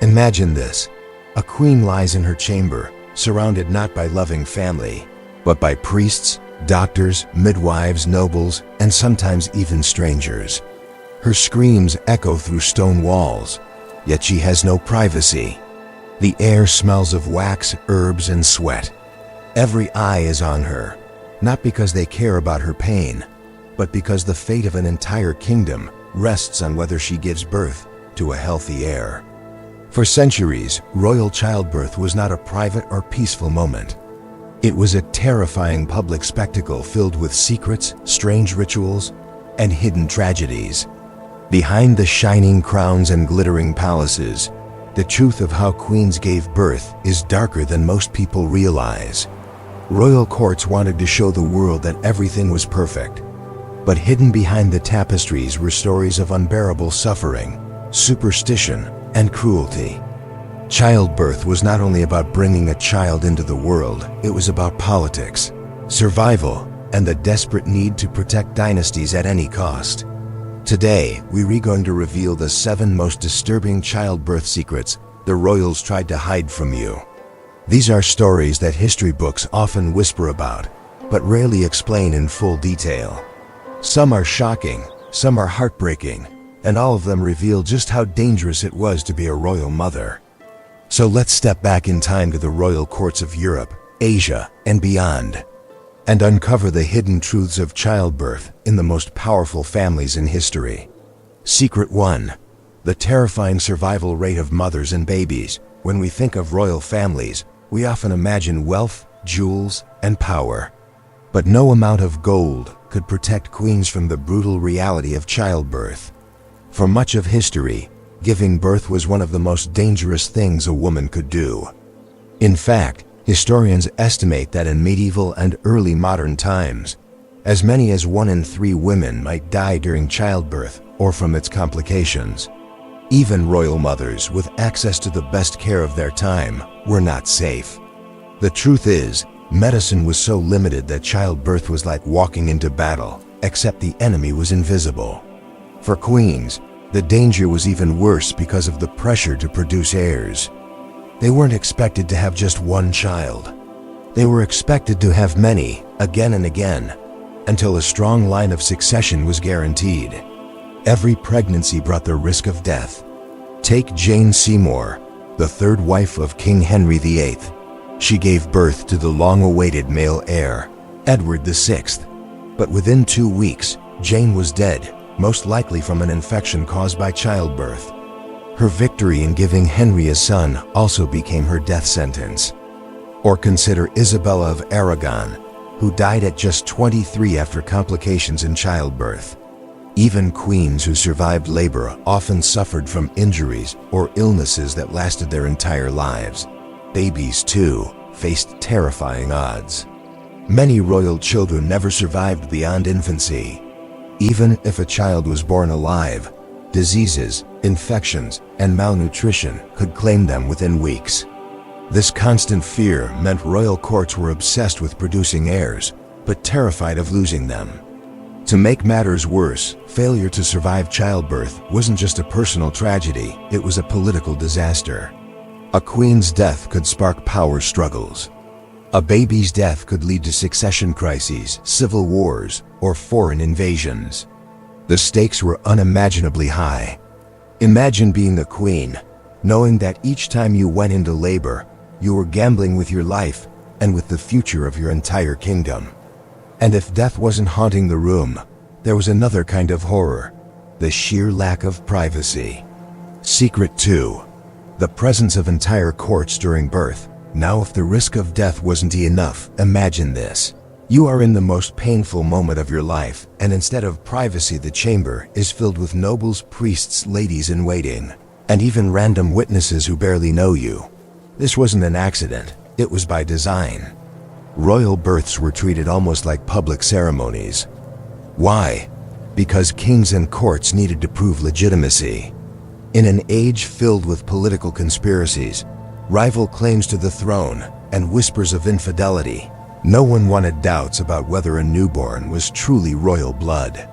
Imagine this. A queen lies in her chamber, surrounded not by loving family, but by priests, doctors, midwives, nobles, and sometimes even strangers. Her screams echo through stone walls, yet she has no privacy. The air smells of wax, herbs, and sweat. Every eye is on her, not because they care about her pain, but because the fate of an entire kingdom rests on whether she gives birth to a healthy heir. For centuries, royal childbirth was not a private or peaceful moment. It was a terrifying public spectacle filled with secrets, strange rituals, and hidden tragedies. Behind the shining crowns and glittering palaces, the truth of how queens gave birth is darker than most people realize. Royal courts wanted to show the world that everything was perfect, but hidden behind the tapestries were stories of unbearable suffering, superstition, and cruelty. Childbirth was not only about bringing a child into the world, it was about politics, survival, and the desperate need to protect dynasties at any cost. Today, we're going to reveal the 7 most disturbing childbirth secrets the royals tried to hide from you. These are stories that history books often whisper about, but rarely explain in full detail. Some are shocking, some are heartbreaking, and all of them reveal just how dangerous it was to be a royal mother. So let's step back in time to the royal courts of Europe, Asia, and beyond, and uncover the hidden truths of childbirth in the most powerful families in history. Secret 1. The terrifying survival rate of mothers and babies. When we think of royal families, we often imagine wealth, jewels, and power. But no amount of gold could protect queens from the brutal reality of childbirth. For much of history, giving birth was one of the most dangerous things a woman could do. In fact, historians estimate that in medieval and early modern times, as many as 1 in 3 women might die during childbirth or from its complications. Even royal mothers with access to the best care of their time were not safe. The truth is, medicine was so limited that childbirth was like walking into battle, except the enemy was invisible. For queens, the danger was even worse because of the pressure to produce heirs. They weren't expected to have just 1 child. They were expected to have many, again and again, until a strong line of succession was guaranteed. Every pregnancy brought the risk of death. Take Jane Seymour, the 3rd wife of King Henry VIII. She gave birth to the long-awaited male heir, Edward VI. But within 2 weeks, Jane was dead, most likely from an infection caused by childbirth. Her victory in giving Henry a son also became her death sentence. Or consider Isabella of Aragon, who died at just 23 after complications in childbirth. Even queens who survived labor often suffered from injuries or illnesses that lasted their entire lives. Babies, too, faced terrifying odds. Many royal children never survived beyond infancy. Even if a child was born alive, diseases, infections, and malnutrition could claim them within weeks. This constant fear meant royal courts were obsessed with producing heirs, but terrified of losing them. To make matters worse, failure to survive childbirth wasn't just a personal tragedy, it was a political disaster. A queen's death could spark power struggles. A baby's death could lead to succession crises, civil wars, or foreign invasions. The stakes were unimaginably high. Imagine being a queen, knowing that each time you went into labor, you were gambling with your life and with the future of your entire kingdom. And if death wasn't haunting the room, there was another kind of horror, the sheer lack of privacy. Secret 2. The presence of entire courts during birth. Now, if the risk of death wasn't enough, imagine this. You are in the most painful moment of your life, and instead of privacy, the chamber is filled with nobles, priests, ladies-in-waiting, and even random witnesses who barely know you. This wasn't an accident, it was by design. Royal births were treated almost like public ceremonies. Why? Because kings and courts needed to prove legitimacy. In an age filled with political conspiracies, rival claims to the throne, and whispers of infidelity, no one wanted doubts about whether a newborn was truly royal blood.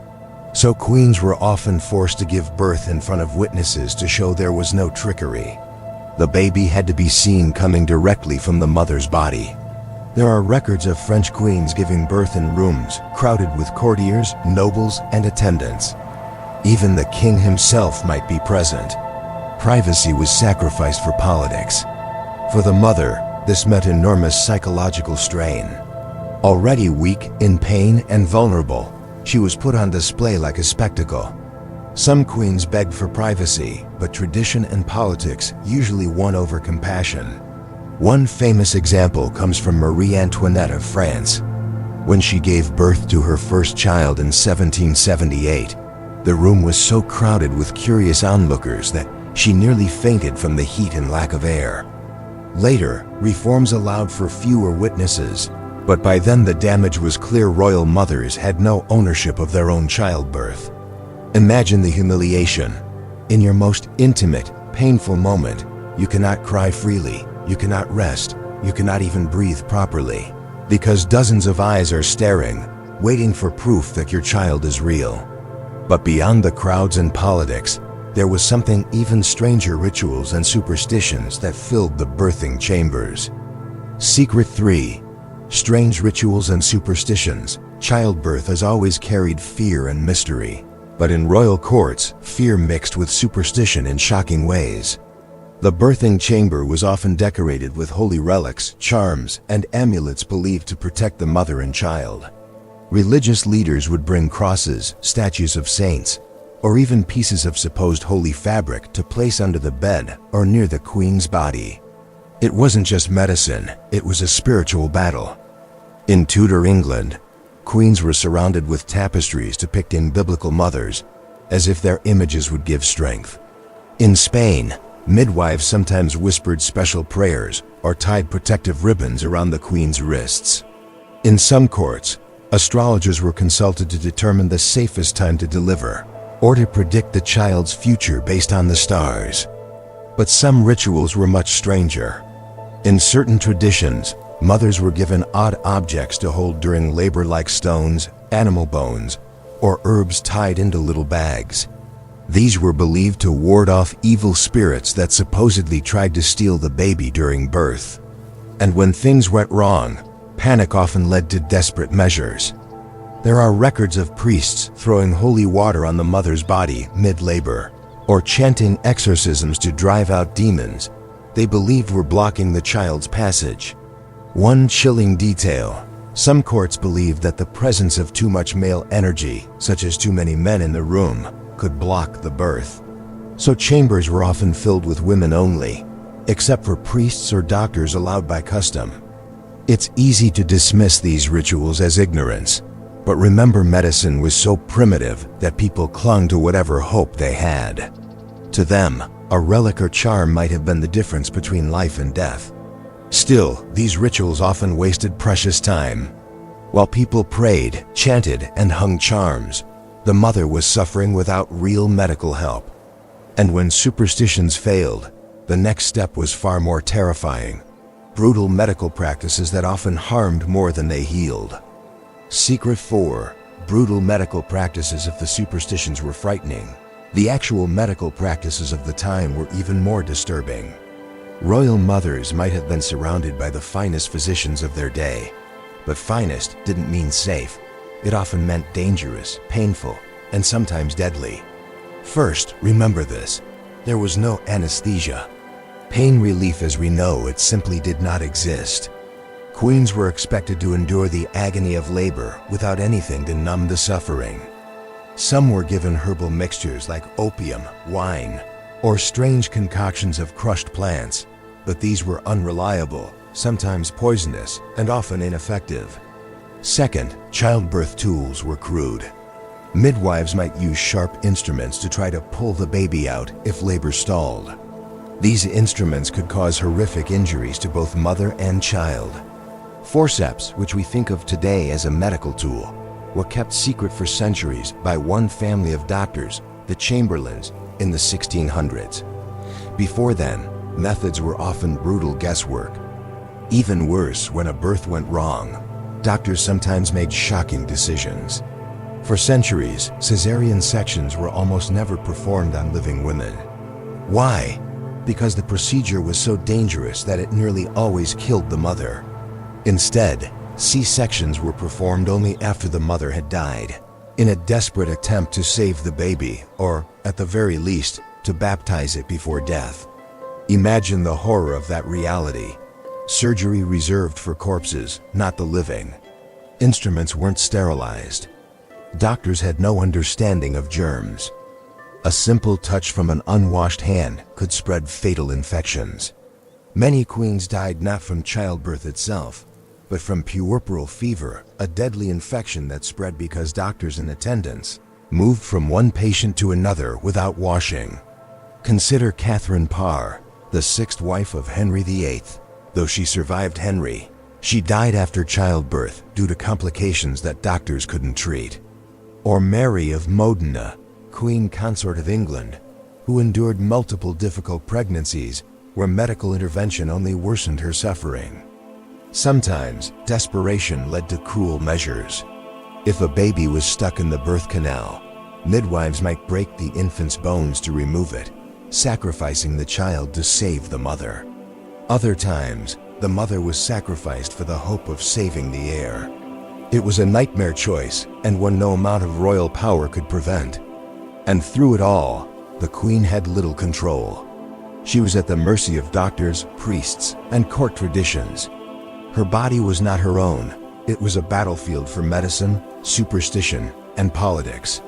So queens were often forced to give birth in front of witnesses to show there was no trickery. The baby had to be seen coming directly from the mother's body. There are records of French queens giving birth in rooms crowded with courtiers, nobles, and attendants. Even the king himself might be present. Privacy was sacrificed for politics. For the mother, this meant enormous psychological strain. Already weak, in pain, and vulnerable, she was put on display like a spectacle. Some queens begged for privacy, but tradition and politics usually won over compassion. One famous example comes from Marie Antoinette of France. When she gave birth to her first child in 1778, the room was so crowded with curious onlookers that she nearly fainted from the heat and lack of air. Later, reforms allowed for fewer witnesses, but by then the damage was clear. Royal mothers had no ownership of their own childbirth. Imagine the humiliation. In your most intimate, painful moment, you cannot cry freely, you cannot rest, you cannot even breathe properly, because dozens of eyes are staring, waiting for proof that your child is real. But beyond the crowds and politics, there was something even stranger: rituals and superstitions that filled the birthing chambers. Secret 3. Strange rituals and superstitions. Childbirth has always carried fear and mystery. But in royal courts, fear mixed with superstition in shocking ways. The birthing chamber was often decorated with holy relics, charms, and amulets believed to protect the mother and child. Religious leaders would bring crosses, statues of saints, or even pieces of supposed holy fabric to place under the bed or near the queen's body. It wasn't just medicine, it was a spiritual battle. In Tudor England, queens were surrounded with tapestries depicting biblical mothers, as if their images would give strength. In Spain, midwives sometimes whispered special prayers or tied protective ribbons around the queen's wrists. In some courts, astrologers were consulted to determine the safest time to deliver, or to predict the child's future based on the stars. But some rituals were much stranger. In certain traditions, mothers were given odd objects to hold during labor, like stones, animal bones, or herbs tied into little bags. These were believed to ward off evil spirits that supposedly tried to steal the baby during birth. And when things went wrong, panic often led to desperate measures. There are records of priests throwing holy water on the mother's body mid-labor, or chanting exorcisms to drive out demons they believed were blocking the child's passage. One chilling detail: some courts believed that the presence of too much male energy, such as too many men in the room, could block the birth. So chambers were often filled with women only, except for priests or doctors allowed by custom. It's easy to dismiss these rituals as ignorance, but remember, medicine was so primitive that people clung to whatever hope they had. To them, a relic or charm might have been the difference between life and death. Still, these rituals often wasted precious time. While people prayed, chanted, and hung charms, the mother was suffering without real medical help. And when superstitions failed, the next step was far more terrifying: brutal medical practices that often harmed more than they healed. Secret 4. Brutal medical practices. If the superstitions were frightening, the actual medical practices of the time were even more disturbing. Royal mothers might have been surrounded by the finest physicians of their day, but finest didn't mean safe. It often meant dangerous, painful, and sometimes deadly. First, remember this: there was no anesthesia. Pain relief as we know it simply did not exist. Queens were expected to endure the agony of labor without anything to numb the suffering. Some were given herbal mixtures like opium, wine, or strange concoctions of crushed plants, but these were unreliable, sometimes poisonous, and often ineffective. Second, childbirth tools were crude. Midwives might use sharp instruments to try to pull the baby out if labor stalled. These instruments could cause horrific injuries to both mother and child. Forceps, which we think of today as a medical tool, were kept secret for centuries by one family of doctors, the Chamberlains, in the 1600s. Before then, methods were often brutal guesswork. Even worse, when a birth went wrong, doctors sometimes made shocking decisions. For centuries, cesarean sections were almost never performed on living women. Why? because the procedure was so dangerous that it nearly always killed the mother. Instead, C-sections were performed only after the mother had died, in a desperate attempt to save the baby, or, at the very least, to baptize it before death. Imagine the horror of that reality. Surgery reserved for corpses, not the living. Instruments weren't sterilized. Doctors had no understanding of germs. A simple touch from an unwashed hand could spread fatal infections. Many queens died not from childbirth itself, but from puerperal fever, a deadly infection that spread because doctors and attendants moved from one patient to another without washing. Consider Catherine Parr, the sixth wife of Henry VIII. Though she survived Henry, she died after childbirth due to complications that doctors couldn't treat. Or Mary of Modena, Queen Consort of England, who endured multiple difficult pregnancies where medical intervention only worsened her suffering. Sometimes, desperation led to cruel measures. If a baby was stuck in the birth canal, midwives might break the infant's bones to remove it, sacrificing the child to save the mother. Other times, the mother was sacrificed for the hope of saving the heir. It was a nightmare choice, and one no amount of royal power could prevent. And through it all, the queen had little control. She was at the mercy of doctors, priests, and court traditions. Her body was not her own. It was a battlefield for medicine, superstition, and politics.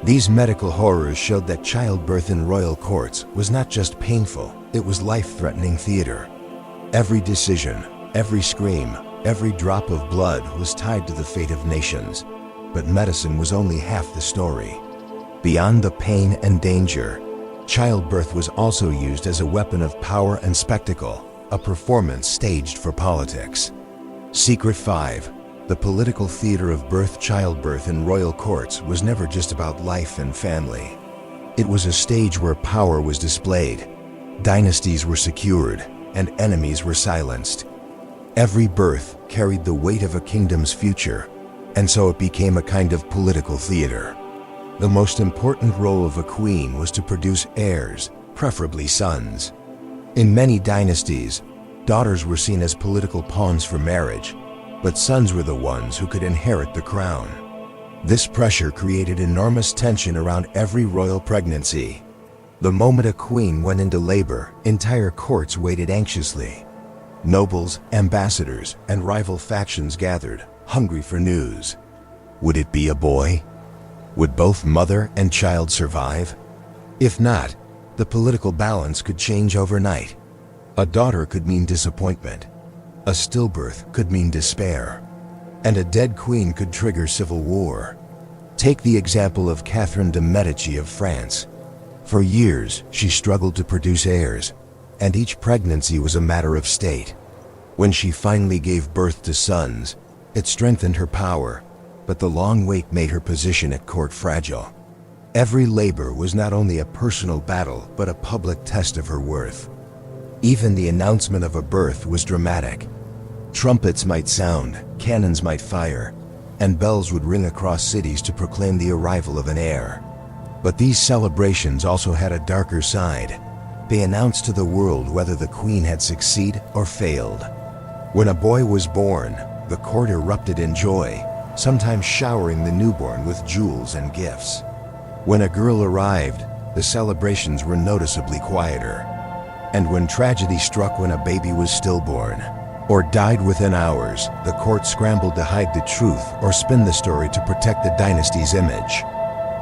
These medical horrors showed that childbirth in royal courts was not just painful, it was life-threatening theater. Every decision, every scream, every drop of blood was tied to the fate of nations. But medicine was only half the story. Beyond the pain and danger, childbirth was also used as a weapon of power and spectacle, a performance staged for politics. Secret 5. The political theater of childbirth in royal courts was never just about life and family. It was a stage where power was displayed, dynasties were secured, and enemies were silenced. Every birth carried the weight of a kingdom's future, and so it became a kind of political theater. The most important role of a queen was to produce heirs, preferably sons. In many dynasties, daughters were seen as political pawns for marriage, but sons were the ones who could inherit the crown. This pressure created enormous tension around every royal pregnancy. The moment a queen went into labor, entire courts waited anxiously. Nobles, ambassadors, and rival factions gathered, hungry for news. Would it be a boy? Would both mother and child survive? If not, the political balance could change overnight. A daughter could mean disappointment. A stillbirth could mean despair. And a dead queen could trigger civil war. Take the example of Catherine de' Medici of France. For years, she struggled to produce heirs, and each pregnancy was a matter of state. When she finally gave birth to sons, it strengthened her power, but the long wait made her position at court fragile. Every labor was not only a personal battle, but a public test of her worth. Even the announcement of a birth was dramatic. Trumpets might sound, cannons might fire, and bells would ring across cities to proclaim the arrival of an heir. But these celebrations also had a darker side. They announced to the world whether the queen had succeeded or failed. When a boy was born, the court erupted in joy, sometimes showering the newborn with jewels and gifts. When a girl arrived, the celebrations were noticeably quieter. And when tragedy struck when a baby was stillborn, or died within hours, the court scrambled to hide the truth or spin the story to protect the dynasty's image.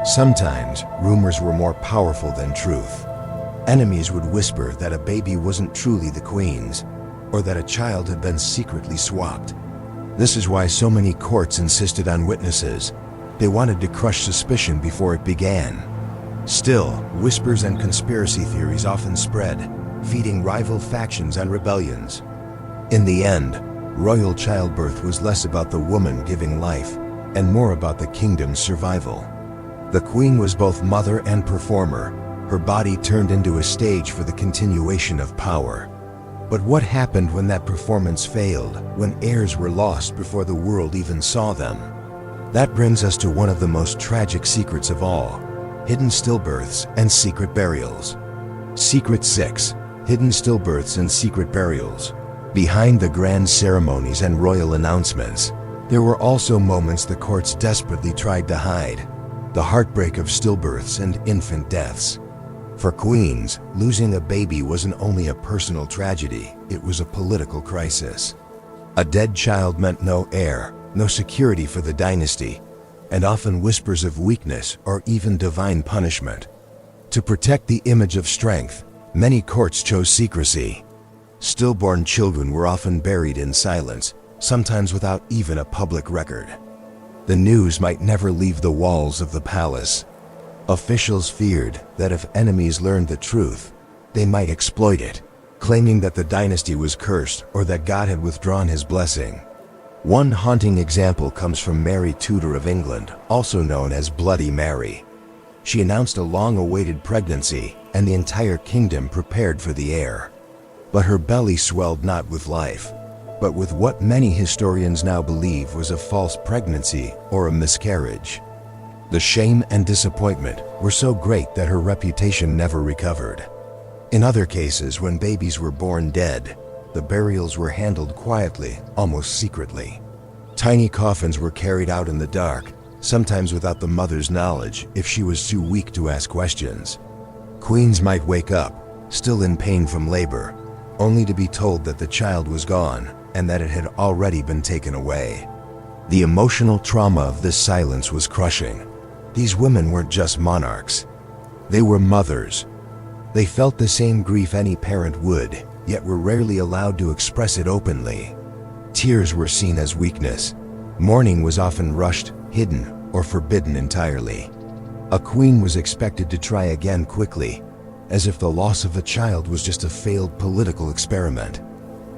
Sometimes, rumors were more powerful than truth. Enemies would whisper that a baby wasn't truly the queen's, or that a child had been secretly swapped. This is why so many courts insisted on witnesses. They wanted to crush suspicion before it began. Still, whispers and conspiracy theories often spread, feeding rival factions and rebellions. In the end, royal childbirth was less about the woman giving life and more about the kingdom's survival. The queen was both mother and performer. Her body turned into a stage for the continuation of power. But what happened when that performance failed, when heirs were lost before the world even saw them? That brings us to one of the most tragic secrets of all: hidden stillbirths and secret burials. Secret 6. hidden stillbirths and secret burials. Behind the grand ceremonies and royal announcements, there were also moments the courts desperately tried to hide. The heartbreak of stillbirths and infant deaths. For queens, losing a baby wasn't only a personal tragedy, it was a political crisis. A dead child meant no heir, no security for the dynasty, and often whispers of weakness or even divine punishment. To protect the image of strength, many courts chose secrecy. Stillborn children were often buried in silence, sometimes without even a public record. The news might never leave the walls of the palace. Officials feared that if enemies learned the truth, they might exploit it, claiming that the dynasty was cursed or that God had withdrawn his blessing. One haunting example comes from Mary Tudor of England, also known as Bloody Mary. She announced a long-awaited pregnancy, and the entire kingdom prepared for the heir. But her belly swelled not with life, but with what many historians now believe was a false pregnancy or a miscarriage. The shame and disappointment were so great that her reputation never recovered. In other cases, when babies were born dead, the burials were handled quietly, almost secretly. Tiny coffins were carried out in the dark, sometimes without the mother's knowledge if she was too weak to ask questions. Queens might wake up, still in pain from labor, only to be told that the child was gone and that it had already been taken away. The emotional trauma of this silence was crushing. These women weren't just monarchs. They were mothers. They felt the same grief any parent would, yet were rarely allowed to express it openly. Tears were seen as weakness. Mourning was often rushed, hidden, or forbidden entirely. A queen was expected to try again quickly, as if the loss of a child was just a failed political experiment.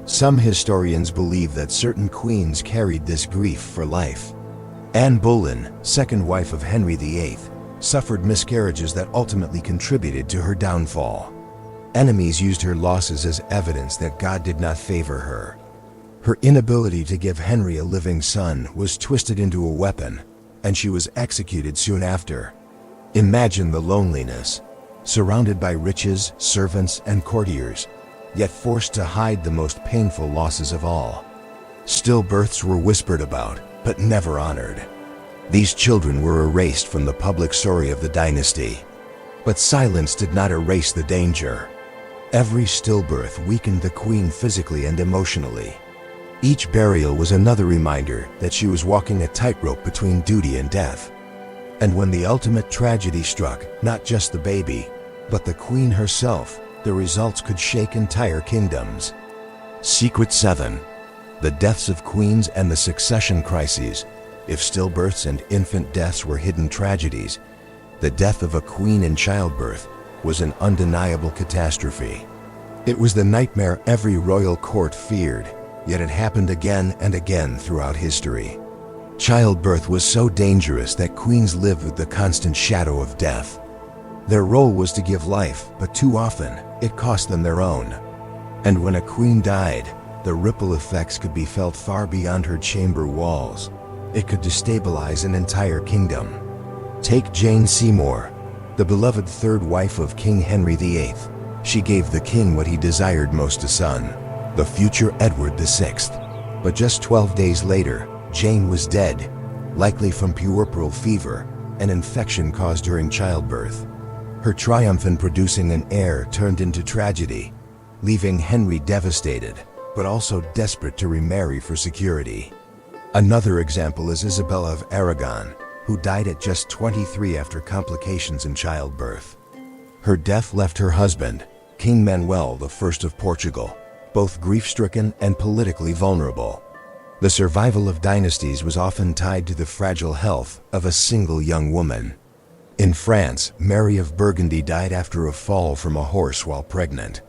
Some historians believe that certain queens carried this grief for life. Anne Boleyn, second wife of Henry VIII, suffered miscarriages that ultimately contributed to her downfall. Enemies used her losses as evidence that God did not favor her. Her inability to give Henry a living son was twisted into a weapon, and she was executed soon after. Imagine the loneliness, surrounded by riches, servants, and courtiers, yet forced to hide the most painful losses of all. Stillbirths were whispered about, but never honored. These children were erased from the public story of the dynasty. But silence did not erase the danger. Every stillbirth weakened the queen physically and emotionally. Each burial was another reminder that she was walking a tightrope between duty and death. And when the ultimate tragedy struck, not just the baby, but the queen herself, the results could shake entire kingdoms. Secret 7. The deaths of queens and the succession crises. If stillbirths and infant deaths were hidden tragedies, the death of a queen in childbirth was an undeniable catastrophe. It was the nightmare every royal court feared, yet it happened again and again throughout history. Childbirth was so dangerous that queens lived with the constant shadow of death. Their role was to give life, but too often, it cost them their own. And when a queen died, the ripple effects could be felt far beyond her chamber walls. It could destabilize an entire kingdom. Take Jane Seymour, the beloved third wife of King Henry VIII. She gave the king what he desired most, a son, the future Edward VI. But just 12 days later, Jane was dead, likely from puerperal fever, an infection caused during childbirth. Her triumph in producing an heir turned into tragedy, leaving Henry devastated, but also desperate to remarry for security. Another example is Isabella of Aragon, who died at just 23 after complications in childbirth. Her death left her husband, King Manuel I of Portugal, both grief-stricken and politically vulnerable. The survival of dynasties was often tied to the fragile health of a single young woman. In France, Mary of Burgundy died after a fall from a horse while pregnant.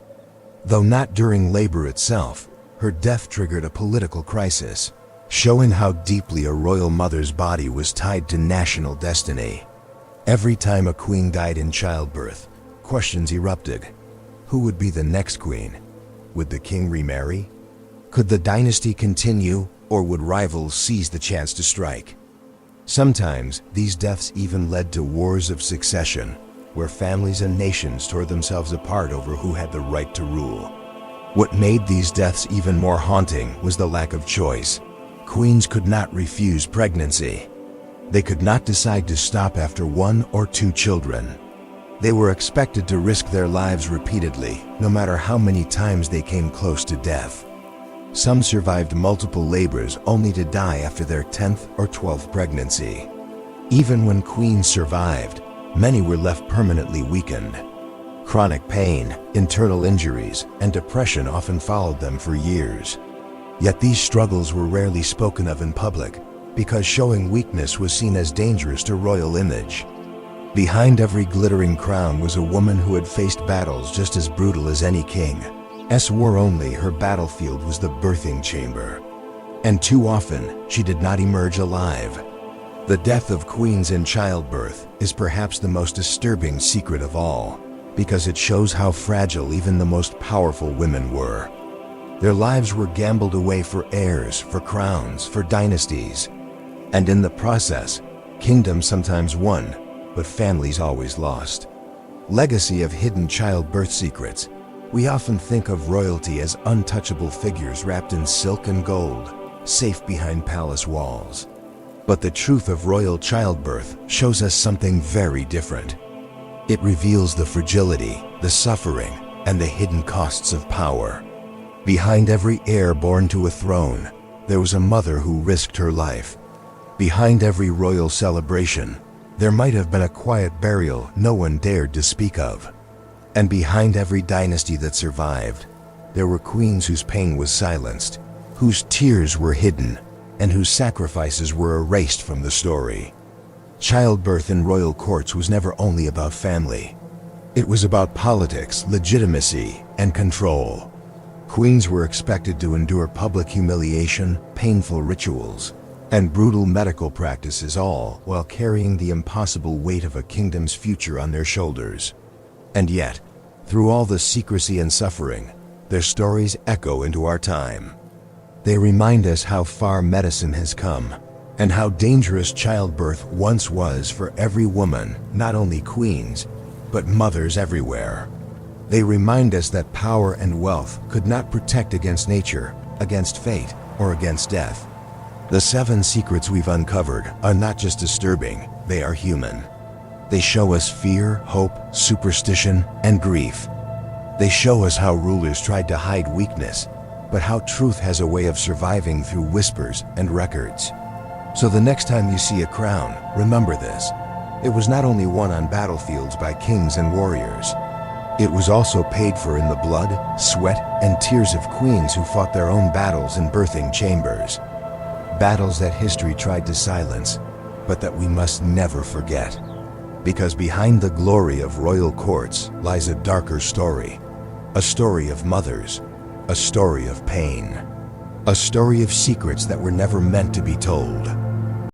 Though not during labor itself, her death triggered a political crisis, showing how deeply a royal mother's body was tied to national destiny. Every time a queen died in childbirth, questions erupted. Who would be the next queen? Would the king remarry? Could the dynasty continue, or would rivals seize the chance to strike? Sometimes, these deaths even led to wars of succession, where families and nations tore themselves apart over who had the right to rule. What made these deaths even more haunting was the lack of choice. Queens could not refuse pregnancy. They could not decide to stop after 1 or 2 children. They were expected to risk their lives repeatedly, no matter how many times they came close to death. Some survived multiple labors only to die after their 10th or 12th pregnancy. Even when queens survived, many were left permanently weakened. Chronic pain, internal injuries, and depression often followed them for years. Yet these struggles were rarely spoken of in public, because showing weakness was seen as dangerous to royal image. Behind every glittering crown was a woman who had faced battles just as brutal as any king's war. Only her battlefield was the birthing chamber. And too often, she did not emerge alive. The death of queens in childbirth is perhaps the most disturbing secret of all, because it shows how fragile even the most powerful women were. Their lives were gambled away for heirs, for crowns, for dynasties. And in the process, kingdoms sometimes won, but families always lost. Legacy of hidden childbirth secrets. We often think of royalty as untouchable figures wrapped in silk and gold, safe behind palace walls. But the truth of royal childbirth shows us something very different. It reveals the fragility, the suffering, and the hidden costs of power. Behind every heir born to a throne, there was a mother who risked her life. Behind every royal celebration, there might have been a quiet burial no one dared to speak of. And behind every dynasty that survived, there were queens whose pain was silenced, whose tears were hidden, and whose sacrifices were erased from the story. Childbirth in royal courts was never only about family. It was about politics, legitimacy, and control. Queens were expected to endure public humiliation, painful rituals, and brutal medical practices, all while carrying the impossible weight of a kingdom's future on their shoulders. And yet, through all the secrecy and suffering, their stories echo into our time. They remind us how far medicine has come, and how dangerous childbirth once was for every woman, not only queens, but mothers everywhere. They remind us that power and wealth could not protect against nature, against fate, or against death. The 7 secrets we've uncovered are not just disturbing, they are human. They show us fear, hope, superstition, and grief. They show us how rulers tried to hide weakness, but how truth has a way of surviving through whispers and records. So the next time you see a crown, remember this. It was not only won on battlefields by kings and warriors. It was also paid for in the blood, sweat, and tears of queens who fought their own battles in birthing chambers. Battles that history tried to silence, but that we must never forget. Because behind the glory of royal courts lies a darker story. A story of mothers. A story of pain. A story of secrets that were never meant to be told.